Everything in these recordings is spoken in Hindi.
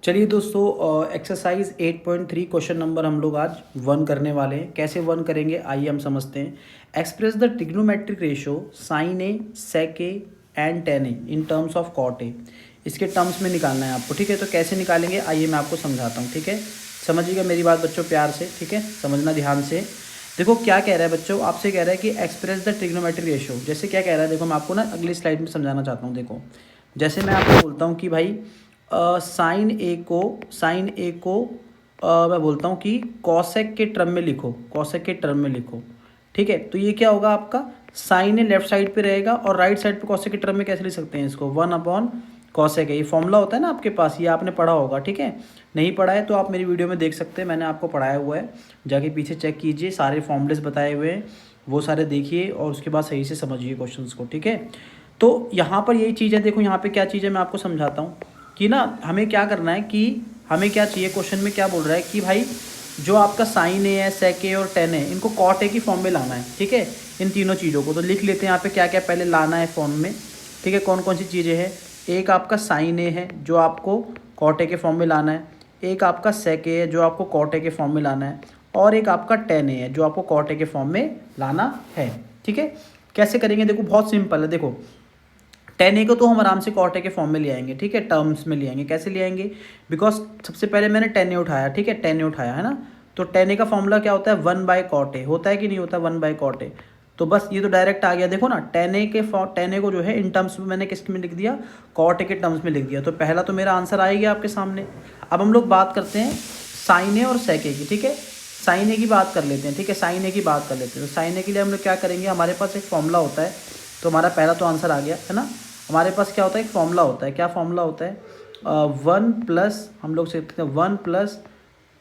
चलिए दोस्तों, एक्सरसाइज 8.3 क्वेश्चन नंबर हम लोग आज 1 करने वाले हैं। कैसे 1 करेंगे आइए हम समझते हैं। Express the trigonometric ratio sine A sec A and tan A in terms of cot A. इसके टर्म्स में निकालना है आपको, ठीक है। तो कैसे निकालेंगे आइए मैं आपको समझाता हूँ, ठीक है। समझिएगा मेरी बात बच्चों प्यार से, ठीक है, समझना ध्यान से। देखो क्या कह रहा है बच्चों, आपसे कह रहा है कि एक्सप्रेस द ट्रिग्नोमेट्रिक रेशियो। जैसे क्या कह रहा है, देखो मैं आपको ना अगली स्लाइड में समझाना चाहता हूँ। देखो जैसे मैं आपको बोलता हूँ कि भाई साइन ए को मैं बोलता हूँ कि कॉसेक के टर्म में लिखो, कॉसेक के टर्म में लिखो, ठीक है। तो ये क्या होगा आपका, साइन ए लेफ्ट साइड पे रहेगा और राइट साइड पे कॉसेक के टर्म में कैसे लिख सकते हैं इसको, 1 अपॉन कॉसेक है। ये फॉर्मूला होता है ना आपके पास, ये आपने पढ़ा होगा, ठीक है। नहीं पढ़ा है तो आप मेरी वीडियो में देख सकते हैं, मैंने आपको पढ़ाया हुआ है, जाके पीछे चेक कीजिए, सारे फॉर्मूलेस बताए हुए हैं, वो सारे देखिए और उसके बाद सही से समझिए क्वेश्चंस को, ठीक है। तो यहाँ पर यही चीज़ है, देखो यहाँ पे क्या चीज़ है मैं आपको समझाता हूँ कि ना हमें क्या करना है, कि हमें क्या चाहिए, क्वेश्चन में क्या बोल रहा है कि भाई जो आपका साइन ए है, सेक ए और टेन है, इनको कॉट ए की फॉर्म में लाना है, ठीक है। इन तीनों चीज़ों को तो लिख लेते हैं यहाँ पे क्या क्या पहले लाना है फॉर्म में, ठीक है। कौन कौन सी चीज़ें हैं, एक आपका साइन ए है जो आपको कॉट ए के फॉर्म में लाना है, एक आपका सेक ए है जो आपको कॉट ए के फॉर्म में लाना है, और एक आपका टेन ए है जो आपको कॉट ए के फॉर्म में लाना है, ठीक है। कैसे करेंगे, देखो बहुत सिंपल है। देखो टेन ए को तो हम आराम से कॉट ए के फॉर्म में ले आएंगे, ठीक है, टर्म्स में ले आएंगे। कैसे ले आएंगे, बिकॉज सबसे पहले मैंने टेन ए उठाया, ठीक है, टेन ए उठाया है ना। तो टेन ए का फॉर्मूला क्या होता है, 1/कॉट ए होता है कि नहीं होता, 1/कॉट ए। तो बस ये तो डायरेक्ट आ गया, देखो ना टेन ए को जो है इन टर्म्स में मैंने किस में लिख दिया, कॉट ए के टर्म्स में लिख दिया। तो पहला तो मेरा आंसर आएगा आपके सामने। अब हम लोग बात करते हैं साइन ए और सेक ए की, ठीक है। साइन ए की बात कर लेते हैं, ठीक है, साइन ए की बात कर लेते हैं। तो साइन ए के लिए हम लोग क्या करेंगे, हमारे पास एक फॉर्मूला होता है। तो हमारा पहला तो आंसर आ गया है ना। हमारे पास क्या होता है, एक फॉर्मूला होता है। क्या फॉर्मूला होता है, 1+ हम लोग सीखते हैं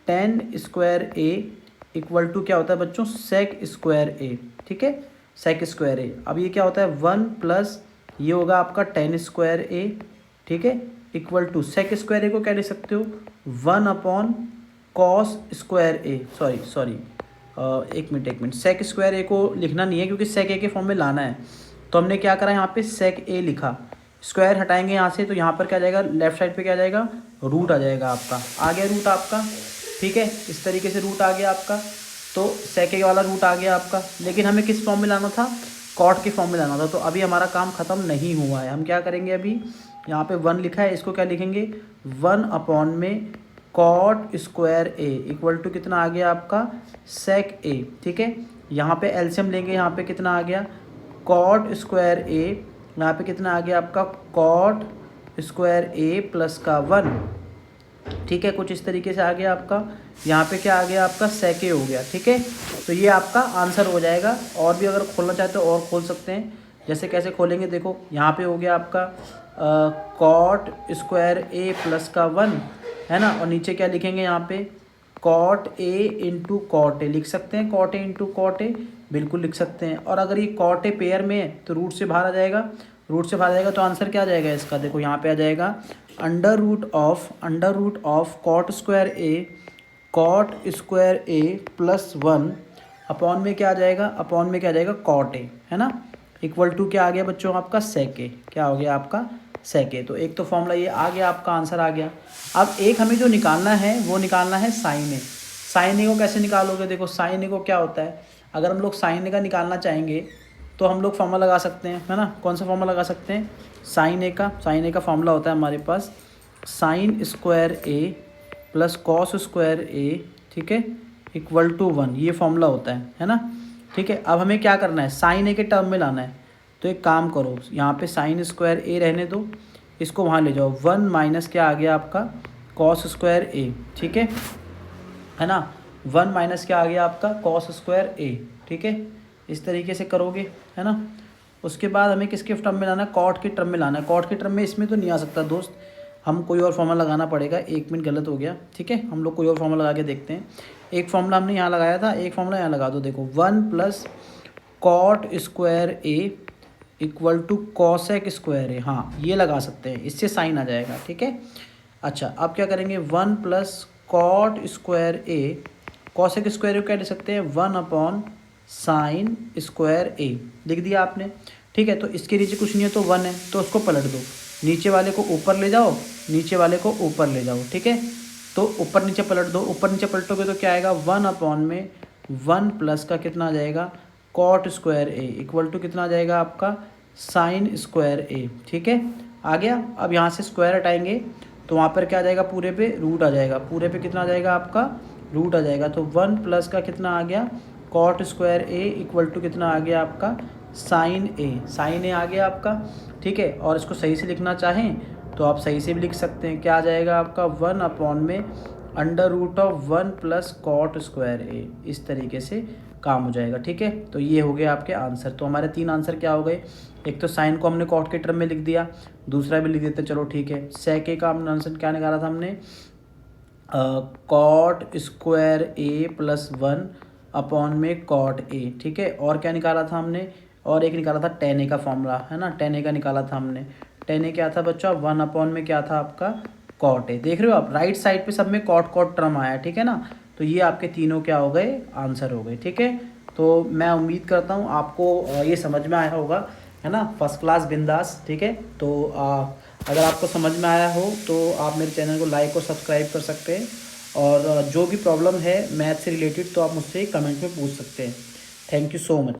1+10² ए इक्वल टू क्या होता है बच्चों, सेक स्क्वायर ए, ठीक है, सेक स्क्वायर ए। अब ये क्या होता है, 1+ ये होगा आपका 10² ए, ठीक है, इक्वल टू सेक स्क्वायर ए को क्या लिख सकते हो, 1/कॉस स्क्वायर ए। सॉरी एक मिनट, सेक स्क्वायर ए को लिखना नहीं है क्योंकि सेक ए के फॉर्म में लाना है। तो हमने क्या करा, यहाँ पे सेक ए लिखा, स्क्वायर हटाएंगे यहाँ से तो यहाँ पर क्या आ जाएगा, लेफ्ट साइड पे क्या आ जाएगा, रूट आ जाएगा आपका, आ गया रूट आपका, ठीक है। इस तरीके से रूट आ गया आपका, तो सेक ए वाला रूट आ गया आपका। लेकिन हमें किस फॉर्म में लाना था, कॉट के फॉर्म में लाना था। तो अभी हमारा काम ख़त्म नहीं हुआ है, हम क्या करेंगे, अभी यहाँ पे 1 लिखा है, इसको क्या लिखेंगे, 1 में cot square A equal to कितना आ गया आपका, सेक ए, ठीक है। यहाँ पे एलसीएम लेंगे, यहाँ पे कितना आ गया, कॉट स्क्वायर ए, यहाँ पे कितना आ गया आपका, कॉट स्क्वायर ए प्लस का 1, ठीक है। कुछ इस तरीके से आ गया आपका, यहाँ पे क्या आ गया आपका, सेक ए हो गया, ठीक है। तो ये आपका आंसर हो जाएगा। और भी अगर खोलना चाहते हो और खोल सकते हैं, जैसे कैसे खोलेंगे, देखो यहाँ पे हो गया आपका कॉट स्क्वायर ए प्लस का 1 है ना, और नीचे क्या लिखेंगे, यहाँ पे cot A into cot A लिख सकते हैं, cot A into cot A बिल्कुल लिख सकते हैं। और अगर ये कॉट ए पेयर में है तो रूट से बाहर आ जाएगा, रूट से बाहर आ जाएगा तो आंसर क्या आ जाएगा इसका, देखो यहाँ पे आ जाएगा under root of cot square A plus 1 upon में क्या आ जाएगा, अपॉन में क्या आ जाएगा, कॉट ए, है ना, इक्वल टू क्या आ गया बच्चों आपका, सेक ए, क्या हो गया आपका, सेक ए। तो एक तो फॉर्मूला ये आ गया, आपका आंसर आ गया। अब एक हमें जो निकालना है वो निकालना है साइन ए। साइन ए को कैसे निकालोगे, देखो साइन ए को क्या होता है, अगर हम लोग साइन ए का निकालना चाहेंगे तो हम लोग फॉर्मूला लगा सकते हैं, है ना। कौन सा फॉर्मूला लगा सकते हैं, साइन ए का फॉर्मूला होता है हमारे पास sine square A plus cos square ए, ठीक है, इक्वल टू 1, ये फॉर्मूला होता है ना, ठीक है। अब हमें क्या करना है, साइन ए के टर्म में लाना है। तो एक काम करो, यहाँ पे साइन स्क्वायर ए रहने दो, इसको वहाँ ले जाओ, 1 माइनस क्या आ गया आपका, कॉस स्क्वायर ए, ठीक है ना, 1 माइनस क्या आ गया आपका, कॉस स्क्वायर ए, ठीक है। इस तरीके से करोगे, है ना। उसके बाद हमें किसके टर्म में लाना है, कॉट के टर्म में लाना है। कॉट के टर्म में इसमें तो नहीं आ सकता दोस्त, हम कोई और फॉर्मूला लगाना पड़ेगा। एक मिनट, गलत हो गया, ठीक है, हम लोग कोई और फॉर्मूला लगा के देखते हैं। एक फॉर्मूला हमने यहाँ लगाया था, एक फॉर्मूला यहाँ लगा दो, देखो 1+ cot square A equal to cosec square A, हाँ ये लगा सकते हैं, इससे साइन आ जाएगा, ठीक है। अच्छा अब क्या करेंगे, 1+ कॉट स्क्वायर ए, कॉसेक स्क्वायर ए क्या लिख सकते हैं, 1/साइन स्क्वायर ए लिख दिया आपने, ठीक है। तो इसके नीचे कुछ नहीं है तो 1 है, तो उसको पलट दो, नीचे वाले को ऊपर ले जाओ, नीचे वाले को ऊपर ले जाओ, ठीक है। तो ऊपर नीचे पलट दो, ऊपर नीचे पलटोगे तो क्या आएगा, 1/1 प्लस का कितना आ जाएगा, cot square A equal to कितना आ जाएगा आपका, साइन स्क्वायर ए, ठीक है। आ गया। अब यहाँ से स्क्वायर हटाएंगे तो वहाँ पर क्या आ जाएगा, पूरे पे रूट आ जाएगा, पूरे पे कितना आ जाएगा आपका, रूट आ जाएगा। तो 1 प्लस का कितना आ गया, cot square A equal to कितना आ गया आपका, साइन ए, साइन ए आ गया आपका, ठीक है। और इसको सही से लिखना चाहें तो आप सही से भी लिख सकते हैं, क्या आ जाएगा आपका, 1/√1 प्लस कॉट स्क्वायर ए, इस तरीके से काम हो जाएगा, ठीक है। तो ये हो गया आपके आंसर। तो हमारे 3 आंसर क्या हो गए, एक तो साइन को हमने कॉट के टर्म में लिख दिया, दूसरा भी लिख देते, चलो ठीक है। सेके का हमने आंसर क्या निकाला था हमने, cot square A plus 1 cot A, ठीक है। और क्या निकाला था हमने, और एक निकाला था टेन ए का फॉर्मूला, है ना, टेन ए का निकाला था हमने। टेन ए क्या था बच्चा, 1 क्या था आपका, कॉट ए। देख रहे हो आप, राइट साइड पे सब में कॉट कॉट टर्म आया, ठीक है ना। तो ये आपके तीनों क्या हो गए, आंसर हो गए, ठीक है। तो मैं उम्मीद करता हूँ आपको ये समझ में आया होगा, है ना, फर्स्ट क्लास बिंदास, ठीक है। तो अगर आपको समझ में आया हो तो आप मेरे चैनल को लाइक और सब्सक्राइब कर सकते हैं। और जो भी प्रॉब्लम है मैथ से रिलेटेड तो आप मुझसे कमेंट में पूछ सकते हैं। Thank you so much.